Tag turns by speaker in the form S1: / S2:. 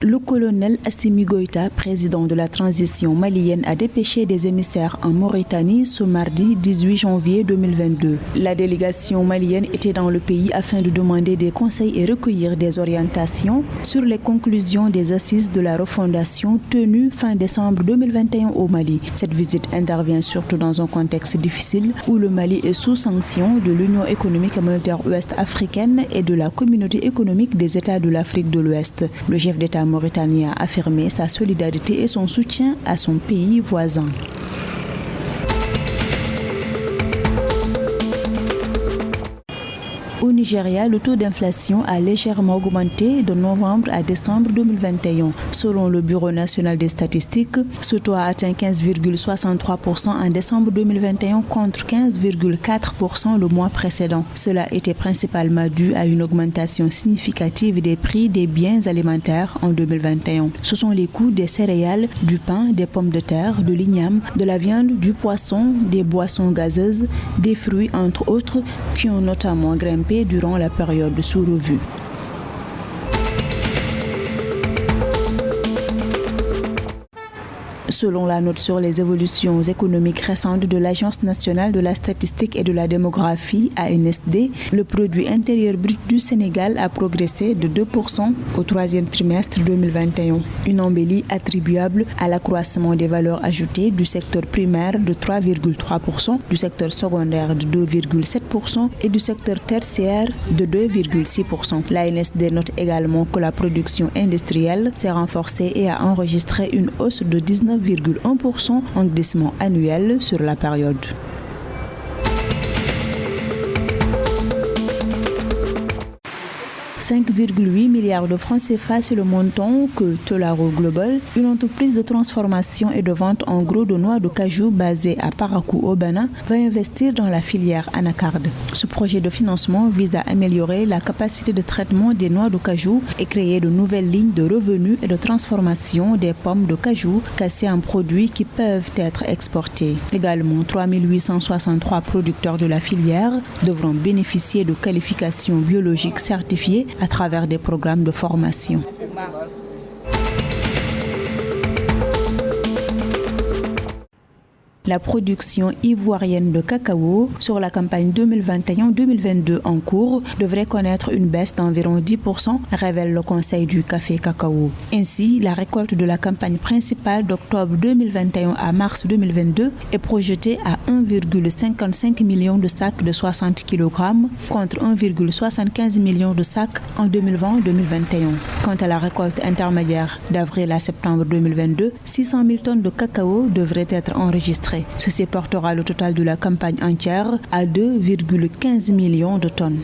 S1: Le colonel Assimi Goïta, président de la transition malienne, a dépêché des émissaires en Mauritanie ce mardi 18 janvier 2022. La délégation malienne était dans le pays afin de demander des conseils et recueillir des orientations sur les conclusions des assises de la refondation tenues fin décembre 2021 au Mali. Cette visite intervient surtout dans un contexte difficile où le Mali est sous sanction de l'Union économique et monétaire ouest-africaine et de la communauté économique des États de l'Afrique de l'Ouest. Le chef d'État mauritanien a affirmé sa solidarité et son soutien à son pays voisin. Au Nigeria, le taux d'inflation a légèrement augmenté de novembre à décembre 2021. Selon le Bureau national des statistiques, ce taux a atteint 15,63% en décembre 2021 contre 15,4% le mois précédent. Cela était principalement dû à une augmentation significative des prix des biens alimentaires en 2021. Ce sont les coûts des céréales, du pain, des pommes de terre, de l'igname, de la viande, du poisson, des boissons gazeuses, des fruits, entre autres, qui ont notamment grimpé durant la période sous revue. Selon la note sur les évolutions économiques récentes de l'Agence nationale de la statistique et de la démographie, ANSD, le produit intérieur brut du Sénégal a progressé de 2% au troisième trimestre 2021. Une embellie attribuable à l'accroissement des valeurs ajoutées du secteur primaire de 3,3%, du secteur secondaire de 2,7% et du secteur tertiaire de 2,6%. L'ANSD note également que la production industrielle s'est renforcée et a enregistré une hausse de 19,1% en glissement annuel sur la période. 5,8 milliards de francs CFA, c'est le montant que Tolaro Global, une entreprise de transformation et de vente en gros de noix de cajou basée à Parakou au Bénin, va investir dans la filière anacarde. Ce projet de financement vise à améliorer la capacité de traitement des noix de cajou et créer de nouvelles lignes de revenus et de transformation des pommes de cajou cassées en produits qui peuvent être exportés. Également, 3 863 producteurs de la filière devront bénéficier de qualifications biologiques certifiées à travers des programmes de formation. La production ivoirienne de cacao sur la campagne 2021-2022 en cours devrait connaître une baisse d'environ 10%, révèle le Conseil du café cacao. Ainsi, la récolte de la campagne principale d'octobre 2021 à mars 2022 est projetée à 1,55 million de sacs de 60 kg contre 1,75 million de sacs en 2020-2021. Quant à la récolte intermédiaire d'avril à septembre 2022, 600 000 tonnes de cacao devraient être enregistrées. Ceci portera le total de la campagne entière à 2,15 millions de tonnes.